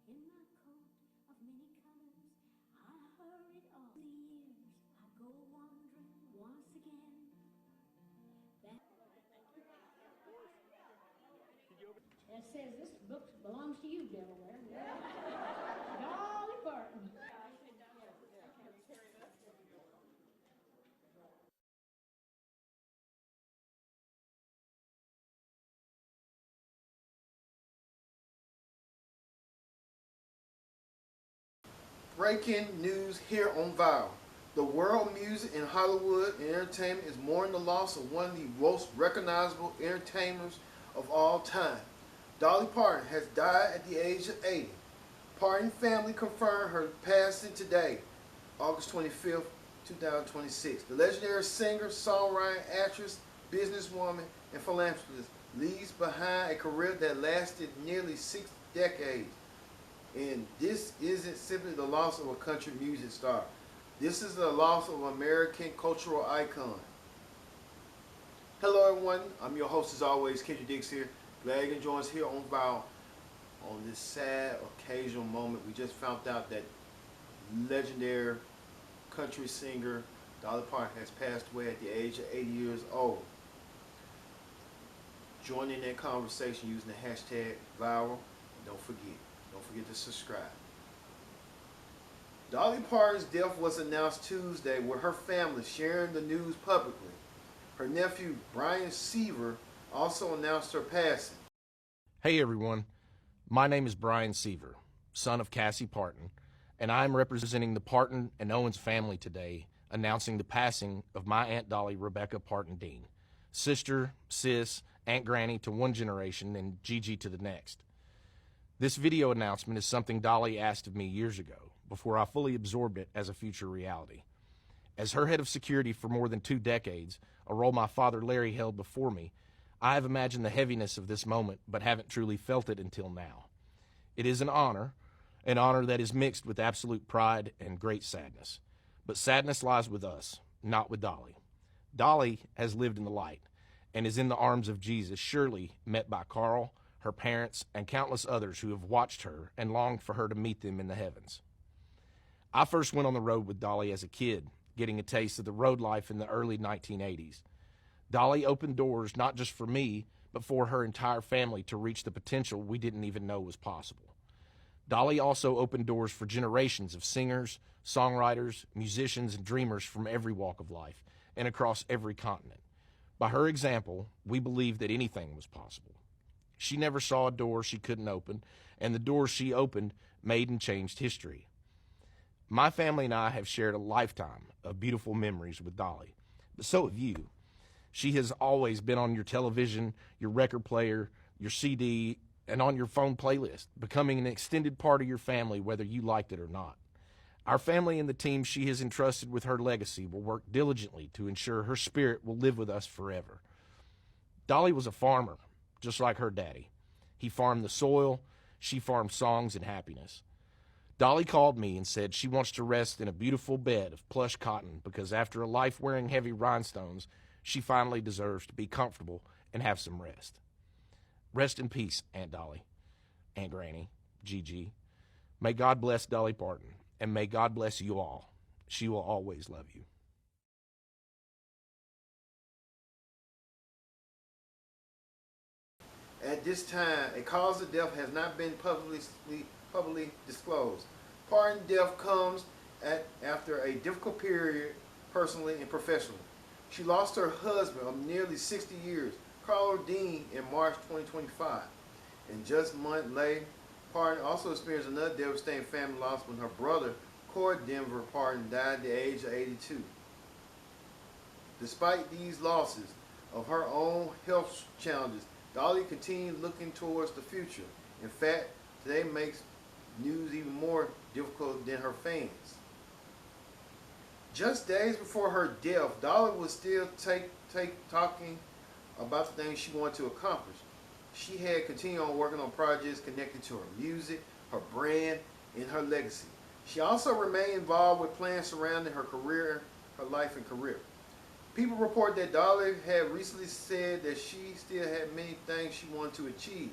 In my coat of many colors, I hurried all the years. I go wandering once again. That says this book belongs to you, Delaware. Dolly Parton. Breaking news here on Viral. The world music in Hollywood and entertainment is mourning the loss of one of the most recognizable entertainers of all time. Dolly Parton has died at the age of 80. Parton family confirmed her passing today, August 25th, 2026. The legendary singer, songwriter, actress, businesswoman, and philanthropist leaves behind a career that lasted nearly 6 decades. And this isn't simply the loss of a country music star. This is the loss of an American cultural icon. Hello everyone, I'm your host as always, Kendra Dix here. Glad you can join us here on Viral on this sad occasional moment. We just found out that legendary country singer Dolly Parton has passed away at the age of 80 years old. Join in that conversation using the hashtag Viral. And don't forget to subscribe. Dolly Parton's death was announced Tuesday with her family sharing the news publicly. Her nephew, Brian Seaver, also announced her passing. Hey everyone, my name is Brian Seaver, son of Cassie Parton, and I'm representing the Parton and Owens family today, announcing the passing of my Aunt Dolly Rebecca Parton Dean, sister, sis, Aunt Granny to one generation and Gigi to the next. This video announcement is something Dolly asked of me years ago, before I fully absorbed it as a future reality. As her head of security for more than 2 decades, a role my father Larry held before me, I have imagined the heaviness of this moment, but haven't truly felt it until now. It is an honor that is mixed with absolute pride and great sadness. But sadness lies with us, not with Dolly. Dolly has lived in the light, and is in the arms of Jesus, surely met by Carl, her parents, and countless others who have watched her and longed for her to meet them in the heavens. I first went on the road with Dolly as a kid, getting a taste of the road life in the early 1980s. Dolly opened doors not just for me, but for her entire family to reach the potential we didn't even know was possible. Dolly also opened doors for generations of singers, songwriters, musicians, and dreamers from every walk of life and across every continent. By her example, we believed that anything was possible. She never saw a door she couldn't open, and the doors she opened made and changed history. My family and I have shared a lifetime of beautiful memories with Dolly, but so have you. She has always been on your television, your record player, your CD, and on your phone playlist, becoming an extended part of your family whether you liked it or not. Our family and the team she has entrusted with her legacy will work diligently to ensure her spirit will live with us forever. Dolly was a farmer, just like her daddy. He farmed the soil, she farmed songs and happiness. Dolly called me and said she wants to rest in a beautiful bed of plush cotton because after a life wearing heavy rhinestones, she finally deserves to be comfortable and have some rest. Rest in peace, Aunt Dolly, Aunt Granny, Gigi. May God bless Dolly Parton, and may God bless you all. She will always love you. At this time, a cause of death has not been publicly disclosed. Parton's death comes after a difficult period personally and professionally. She lost her husband of nearly 60 years, Carl Dean, in March 2025. And just a month later, Parton also experienced another devastating family loss when her brother, Corey Denver Parton, died at the age of 82. Despite these losses of her own health challenges, Dolly continued looking towards the future. In fact, today makes news even more difficult than her fans. Just days before her death, Dolly was still talking about the things she wanted to accomplish. She had continued on working on projects connected to her music, her brand, and her legacy. She also remained involved with plans surrounding her career, her life and career. People report that Dolly had recently said that she still had many things she wanted to achieve.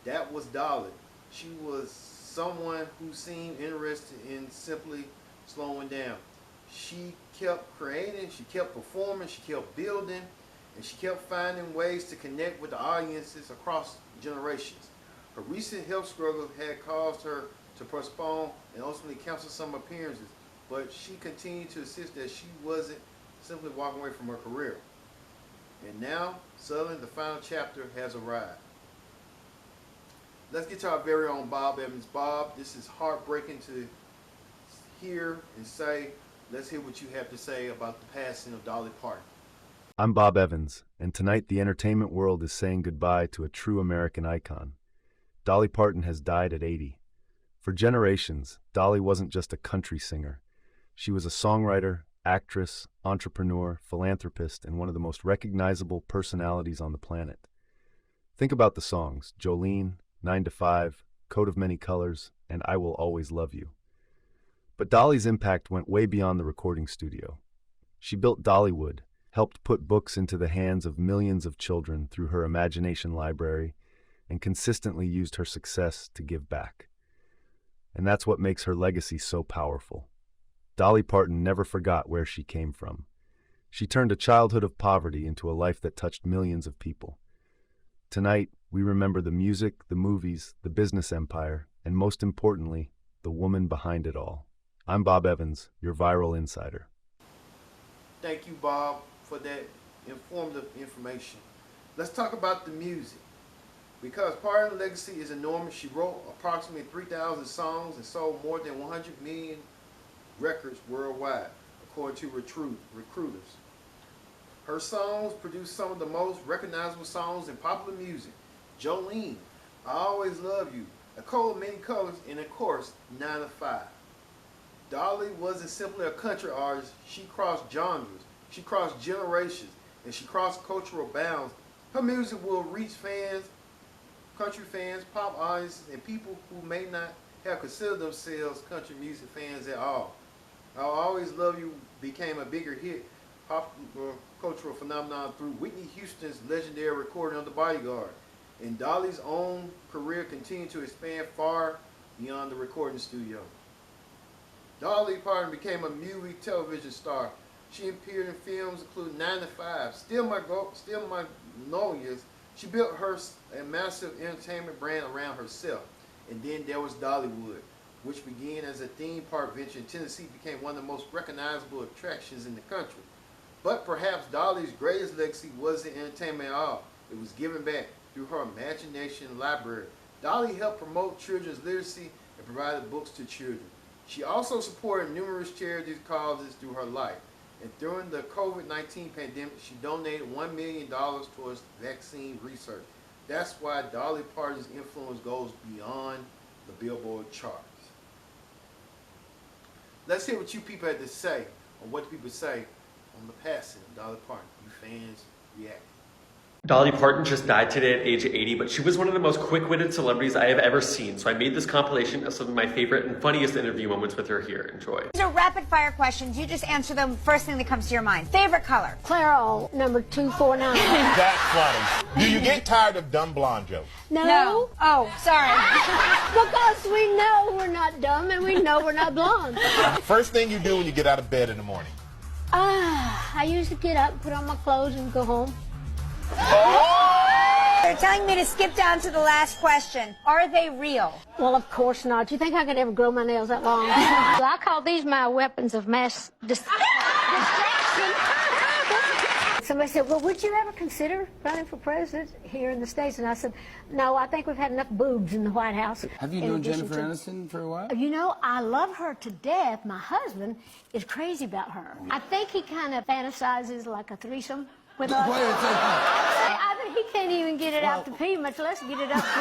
That was Dolly. She was someone who seemed interested in simply slowing down. She kept creating, she kept performing, she kept building, and she kept finding ways to connect with the audiences across generations. Her recent health struggle had caused her to postpone and ultimately cancel some appearances, but she continued to insist that she wasn't simply walking away from her career. And now, suddenly, the final chapter has arrived. Let's get to our very own Bob Evans. Bob, this is heartbreaking to hear and say. Let's hear what you have to say about the passing of Dolly Parton. I'm Bob Evans, and tonight the entertainment world is saying goodbye to a true American icon. Dolly Parton has died at 80. For generations, Dolly wasn't just a country singer. She was a songwriter, actress, entrepreneur, philanthropist, and one of the most recognizable personalities on the planet. Think about the songs Jolene, 9 to 5, Coat of Many Colors, and I Will Always Love You. But Dolly's impact went way beyond the recording studio. She built Dollywood, helped put books into the hands of millions of children through her imagination library, and consistently used her success to give back. And that's what makes her legacy so powerful. Dolly Parton never forgot where she came from. She turned a childhood of poverty into a life that touched millions of people. Tonight, we remember the music, the movies, the business empire, and most importantly, the woman behind it all. I'm Bob Evans, your viral insider. Thank you, Bob, for that informative information. Let's talk about the music. Because Parton's legacy is enormous, she wrote approximately 3,000 songs and sold more than 100 million records worldwide, according to recruiters. Her songs produced some of the most recognizable songs in popular music. Jolene, I Always Love You, A Coat of Many Colors, and of course, 9 to 5. Dolly wasn't simply a country artist, she crossed genres, she crossed generations, and she crossed cultural bounds. Her music will reach fans, country fans, pop audiences, and people who may not have considered themselves country music fans at all. I'll Always Love You became a bigger hit, popular cultural phenomenon through Whitney Houston's legendary recording of The Bodyguard. And Dolly's own career continued to expand far beyond the recording studio. Dolly Parton became a movie television star. She appeared in films including 9 to 5, Still Magnolias. She built her a massive entertainment brand around herself. And then there was Dollywood, which began as a theme park venture in Tennessee, became one of the most recognizable attractions in the country. But perhaps Dolly's greatest legacy wasn't entertainment at all. It was giving back through her imagination library. Dolly helped promote children's literacy and provided books to children. She also supported numerous charities causes through her life. And during the COVID-19 pandemic, she donated $1 million towards vaccine research. That's why Dolly Parton's influence goes beyond the Billboard charts. Let's hear what you people had to say, or what people say on the passing of Dolly Parton. You fans react. Dolly Parton just died today at age 80, but she was one of the most quick-witted celebrities I have ever seen, so I made this compilation of some of my favorite and funniest interview moments with her here. Enjoy. These are rapid-fire questions. You just answer them first thing that comes to your mind. Favorite color? Clairol, number 249. That's funny. Do you get tired of dumb blonde jokes? No. Oh, sorry. Because we know we're not dumb and we know we're not blonde. First thing you do when you get out of bed in the morning? I usually get up, put on my clothes, and go home. They're telling me to skip down to the last question. Are they real? Well, of course not. You think I could ever grow my nails that long? I call these my weapons of mass distraction. Somebody said, well, would you ever consider running for president here in the States? And I said, no, I think we've had enough boobs in the White House. Have you known Jennifer Aniston for a while? You know, I love her to death. My husband is crazy about her. I think he kind of fantasizes like a threesome with us. Wait a second. I think he can't even get it out to pee, much less get it up to three.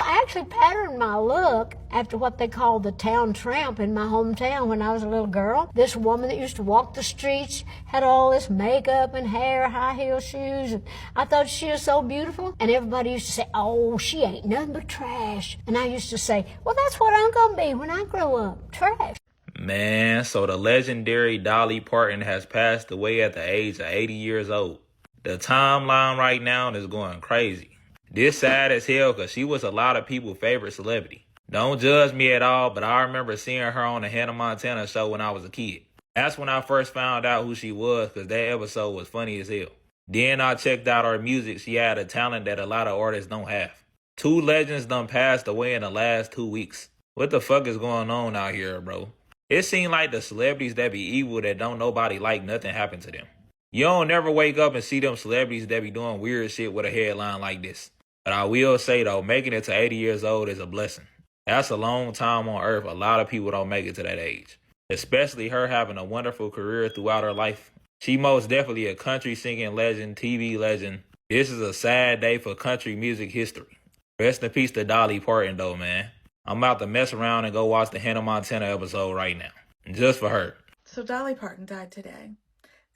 I actually patterned my look after what they call the town tramp in my hometown when I was a little girl. This woman that used to walk the streets had all this makeup and hair, high heel shoes, and I thought she was so beautiful. And everybody used to say, oh, she ain't nothing but trash. And I used to say, well, that's what I'm gonna be when I grow up, trash. Man, so the legendary Dolly Parton has passed away at the age of 80 years old. The timeline right now is going crazy. This sad as hell because she was a lot of people's favorite celebrity. Don't judge me at all, but I remember seeing her on the Hannah Montana show when I was a kid. That's when I first found out who she was because that episode was funny as hell. Then I checked out her music. She had a talent that a lot of artists don't have. 2 legends done passed away in the last 2 weeks. What the fuck is going on out here, bro? It seems like the celebrities that be evil that don't nobody like, nothing happened to them. You don't never wake up and see them celebrities that be doing weird shit with a headline like this. But I will say though, making it to 80 years old is a blessing. That's a long time on earth. A lot of people don't make it to that age. Especially her having a wonderful career throughout her life. She most definitely a country singing legend, TV legend. This is a sad day for country music history. Rest in peace to Dolly Parton though, man. I'm about to mess around and go watch the Hannah Montana episode right now. Just for her. So Dolly Parton died today.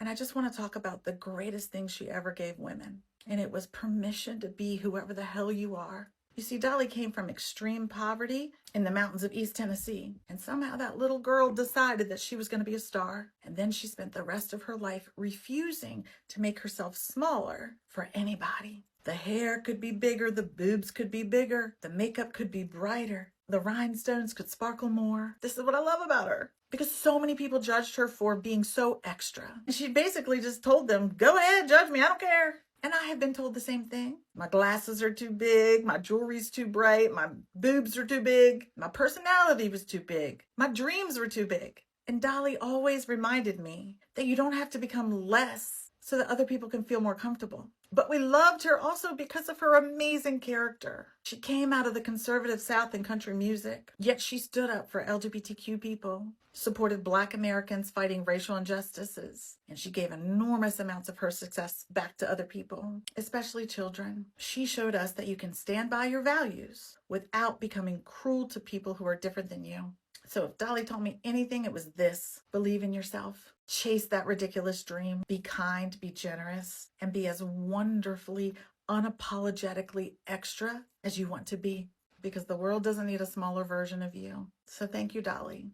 And I just want to talk about the greatest thing she ever gave women. And it was permission to be whoever the hell you are. You see, Dolly came from extreme poverty in the mountains of East Tennessee. And somehow that little girl decided that she was going to be a star. And then she spent the rest of her life refusing to make herself smaller for anybody. The hair could be bigger, the boobs could be bigger, the makeup could be brighter, the rhinestones could sparkle more. This is what I love about her. Because so many people judged her for being so extra. And she basically just told them, go ahead, judge me, I don't care. And I have been told the same thing. My glasses are too big, my jewelry's too bright, my boobs are too big, my personality was too big, my dreams were too big. And Dolly always reminded me that you don't have to become less so that other people can feel more comfortable. But we loved her also because of her amazing character. She came out of the conservative South in country music, yet she stood up for LGBTQ people, supported Black Americans fighting racial injustices, and she gave enormous amounts of her success back to other people, especially children. She showed us that you can stand by your values without becoming cruel to people who are different than you. So if Dolly taught me anything, it was this: believe in yourself. Chase that ridiculous dream. Be kind, be generous, and be as wonderfully, unapologetically extra as you want to be, because the world doesn't need a smaller version of you. So thank you, Dolly.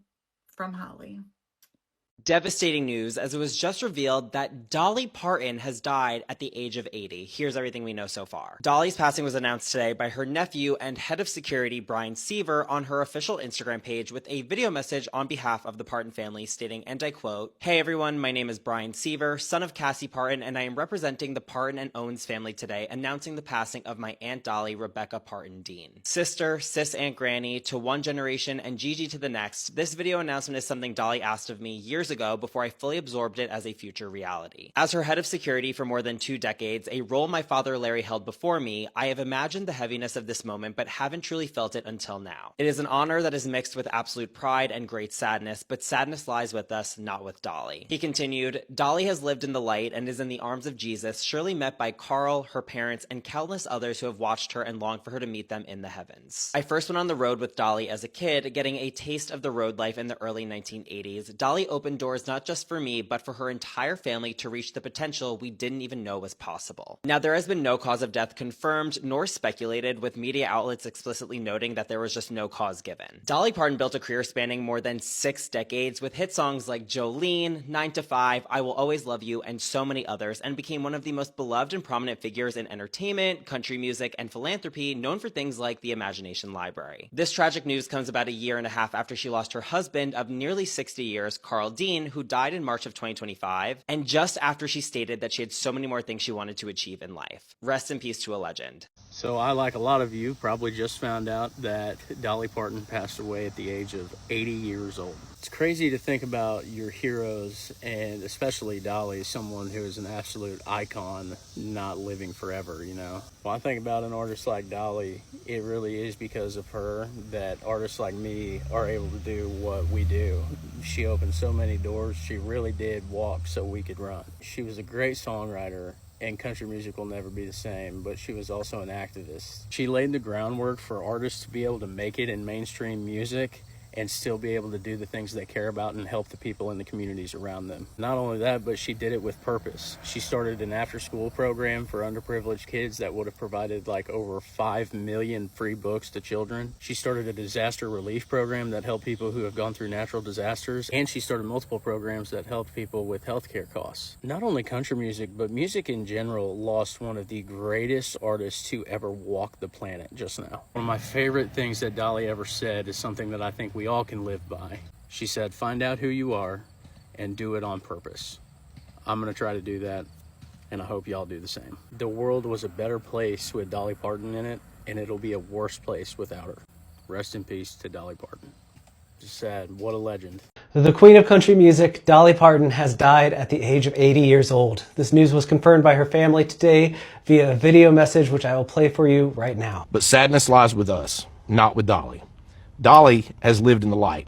From Holly. Devastating news, as it was just revealed that Dolly Parton has died at the age of 80. Here's everything we know so far. Dolly's passing was announced today by her nephew and head of security, Brian Seaver, on her official Instagram page with a video message on behalf of the Parton family stating, and I quote, "Hey everyone, my name is Brian Seaver, son of Cassie Parton, and I am representing the Parton and Owens family today, announcing the passing of my Aunt Dolly, Rebecca Parton Dean. Sister, sis Aunt Granny, to one generation and Gigi to the next, this video announcement is something Dolly asked of me years ago before I fully absorbed it as a future reality. As her head of security for more than 2 decades, a role my father Larry held before me, I have imagined the heaviness of this moment but haven't truly felt it until now. It is an honor that is mixed with absolute pride and great sadness, but sadness lies with us, not with Dolly." He continued, "Dolly has lived in the light and is in the arms of Jesus, surely met by Carl, her parents, and countless others who have watched her and longed for her to meet them in the heavens. I first went on the road with Dolly as a kid, getting a taste of the road life in the early 1980s. Dolly opened doors not just for me, but for her entire family to reach the potential we didn't even know was possible." Now, there has been no cause of death confirmed nor speculated, with media outlets explicitly noting that there was just no cause given. Dolly Parton built a career spanning more than 6 decades with hit songs like Jolene, 9 to 5, I Will Always Love You, and so many others, and became one of the most beloved and prominent figures in entertainment, country music, and philanthropy, known for things like the Imagination Library. This tragic news comes about a year and a half after she lost her husband of nearly 60 years, Carl Dean, who died in March of 2025, and just after she stated that she had so many more things she wanted to achieve in life. Rest in peace to a legend. So I, like a lot of you, probably just found out that Dolly Parton passed away at the age of 80 years old. It's crazy to think about your heroes, and especially Dolly, someone who is an absolute icon, not living forever, you know. When I think about an artist like Dolly, it really is because of her that artists like me are able to do what we do. She opened so many doors. She really did walk so we could run. She was a great songwriter, and country music will never be the same, but she was also an activist. She laid the groundwork for artists to be able to make it in mainstream music, and still be able to do the things they care about and help the people in the communities around them. Not only that, but she did it with purpose. She started an after-school program for underprivileged kids that would have provided like over 5 million free books to children. She started a disaster relief program that helped people who have gone through natural disasters, and she started multiple programs that helped people with healthcare costs. Not only country music, but music in general lost one of the greatest artists to ever walk the planet just now. One of my favorite things that Dolly ever said is something that I think we all can live by. She said, "Find out who you are and do it on purpose." I'm gonna try to do that, and I hope y'all do the same. The world was a better place with Dolly Parton in it, and it'll be a worse place without her. Rest in peace to Dolly Parton. Just sad. What a legend. The queen of country music, Dolly Parton, has died at the age of 80 years old. This news was confirmed by her family today via a video message, which I will play for you right now. But sadness lies with us, not with Dolly. Dolly has lived in the light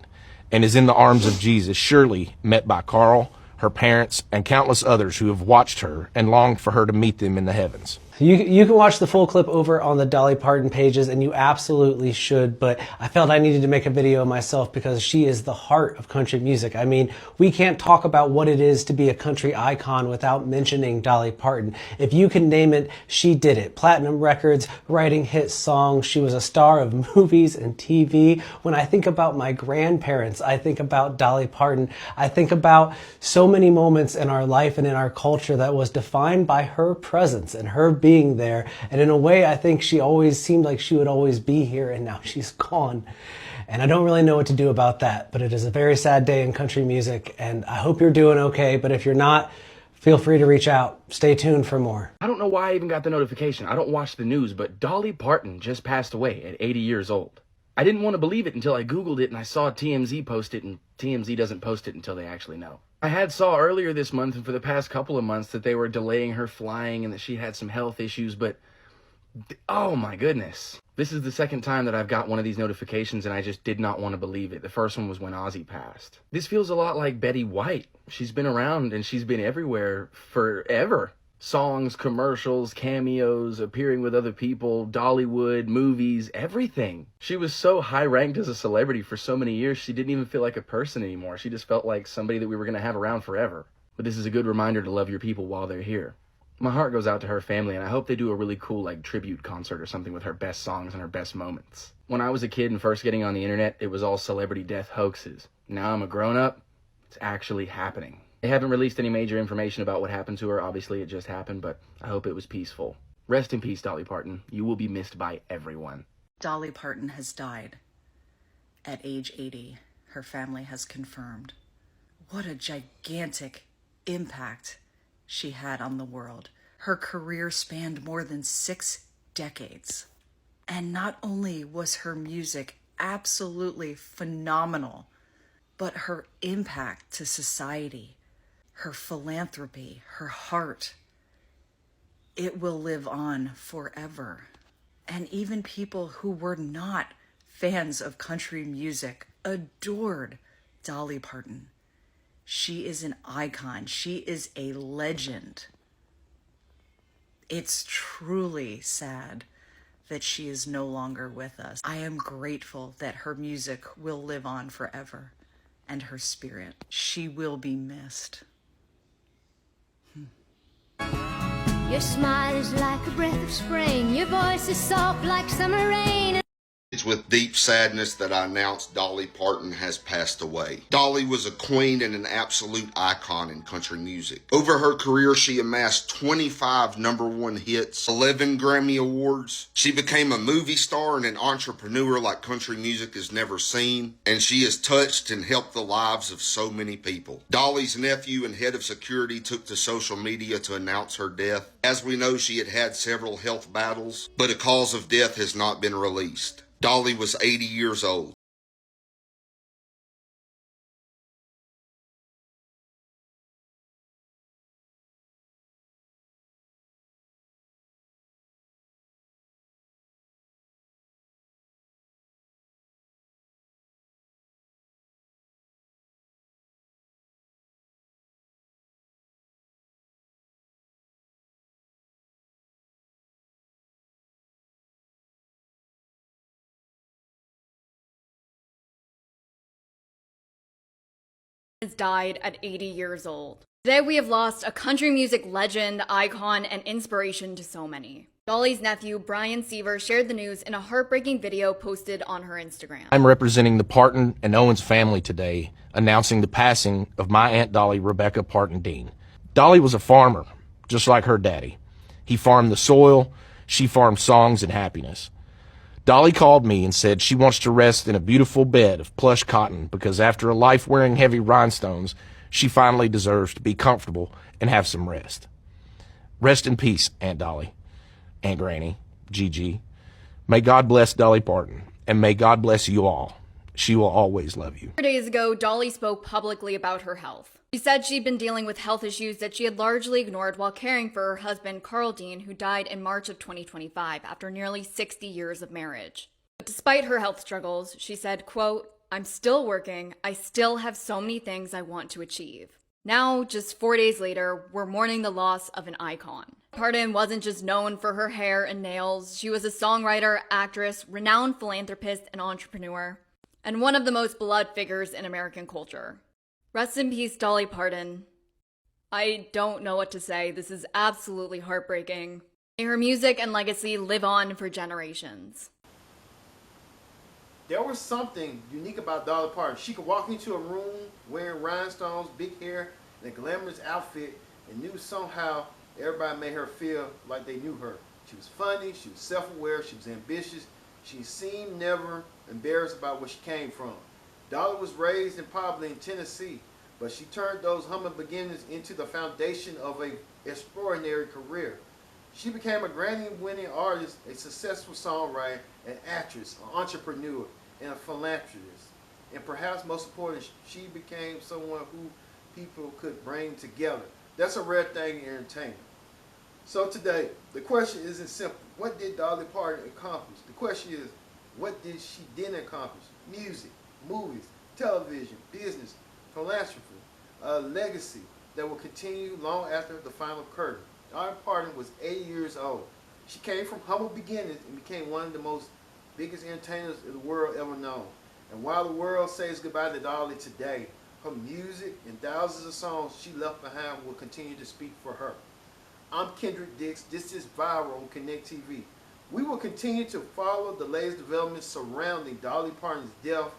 and is in the arms of Jesus, surely met by Carl, her parents, and countless others who have watched her and longed for her to meet them in the heavens. You can watch the full clip over on the Dolly Parton pages, and you absolutely should, but I felt I needed to make a video myself because she is the heart of country music. I mean, we can't talk about what it is to be a country icon without mentioning Dolly Parton. If you can name it, she did it. Platinum records, writing hit songs. She was a star of movies and TV. When I think about my grandparents, I think about Dolly Parton. I think about so many moments in our life and in our culture that was defined by her presence and her being there. And in a way, I think she always seemed like she would always be here, and now she's gone. And I don't really know what to do about that, but it is a very sad day in country music, and I hope you're doing okay. But if you're not, feel free to reach out. Stay tuned for more. I don't know why I even got the notification. I don't watch the news, but Dolly Parton just passed away at 80 years old. I didn't want to believe it until I Googled it and I saw TMZ post it, and TMZ doesn't post it until they actually know. I saw earlier this month and for the past couple of months that they were delaying her flying and that she had some health issues, but oh my goodness. This is the second time that I've got one of these notifications and I just did not want to believe it. The first one was when Ozzy passed. This feels a lot like Betty White. She's been around and she's been everywhere forever. Songs, commercials, cameos, appearing with other people, Dollywood, movies, everything. She was so high ranked as a celebrity for so many years, she didn't even feel like a person anymore. She just felt like somebody that we were going to have around forever. But this is a good reminder to love your people while they're here. My heart goes out to her family, and I hope they do a really cool like tribute concert or something with her best songs and her best moments. When I was a kid and first getting on the internet, it was all celebrity death hoaxes. Now I'm a grown-up, it's actually happening. They haven't released any major information about what happened to her. Obviously, it just happened, but I hope it was peaceful. Rest in peace, Dolly Parton. You will be missed by everyone. Dolly Parton has died at age 80. Her family has confirmed. What a gigantic impact she had on the world. Her career spanned more than 6 decades. And not only was her music absolutely phenomenal, but her impact to society, her philanthropy, her heart, it will live on forever. And even people who were not fans of country music adored Dolly Parton. She is an icon. She is a legend. It's truly sad that she is no longer with us. I am grateful that her music will live on forever, and her spirit. She will be missed. Your smile is like a breath of spring. Your voice is soft like summer rain. It's with deep sadness that I announce Dolly Parton has passed away. Dolly was a queen and an absolute icon in country music. Over her career, she amassed 25 #1 hits, 11 Grammy Awards. She became a movie star and an entrepreneur like country music has never seen, and she has touched and helped the lives of so many people. Dolly's nephew and head of security took to social media to announce her death. As we know, she had had several health battles, but a cause of death has not been released. Dolly was 80 years old. has died at 80 years old. Today we have lost a country music legend, icon, and inspiration to so many. Dolly's nephew, Brian Seaver, shared the news in a heartbreaking video posted on her Instagram. I'm representing the Parton and Owens family today, announcing the passing of my Aunt Dolly, Rebecca Parton Dean. Dolly was a farmer, just like her daddy. He farmed the soil, she farmed songs and happiness. Dolly called me and said she wants to rest in a beautiful bed of plush cotton because after a life wearing heavy rhinestones, she finally deserves to be comfortable and have some rest. Rest in peace, Aunt Dolly, Aunt Granny, Gigi. May God bless Dolly Parton, and may God bless you all. She will always love you. 4 days ago, Dolly spoke publicly about her health. She said she'd been dealing with health issues that she had largely ignored while caring for her husband, Carl Dean, who died in March of 2025 after nearly 60 years of marriage. But despite her health struggles, she said, quote, "I'm still working. I still have so many things I want to achieve." Now, just 4 days later, we're mourning the loss of an icon. Parton wasn't just known for her hair and nails. She was a songwriter, actress, renowned philanthropist, and entrepreneur, and one of the most beloved figures in American culture. Rest in peace, Dolly Parton. I don't know what to say. This is absolutely heartbreaking. May her music and legacy live on for generations. There was something unique about Dolly Parton. She could walk into a room wearing rhinestones, big hair, and a glamorous outfit, and knew somehow everybody made her feel like they knew her. She was funny, she was self-aware, she was ambitious. She seemed never embarrassed about where she came from. Dolly was raised in poverty in Tennessee, but she turned those humble beginnings into the foundation of an extraordinary career. She became a Grammy-winning artist, a successful songwriter, an actress, an entrepreneur, and a philanthropist. And perhaps most importantly, she became someone who people could bring together. That's a rare thing in entertainment. So today, the question isn't simple. What did Dolly Parton accomplish? The question is, what did she didn't accomplish? Music, movies, television, business, philanthropy, a legacy that will continue long after the final curtain. Dolly Parton was 80 years old. She came from humble beginnings and became one of the most biggest entertainers the world ever known. And while the world says goodbye to Dolly today, her music and thousands of songs she left behind will continue to speak for her. I'm Kendrick Dix. This is Viral on Connect TV. We will continue to follow the latest developments surrounding Dolly Parton's death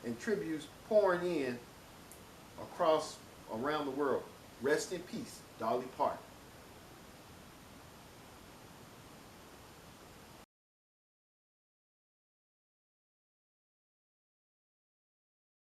and tributes pouring in around the world. Rest in peace, Dolly Parton.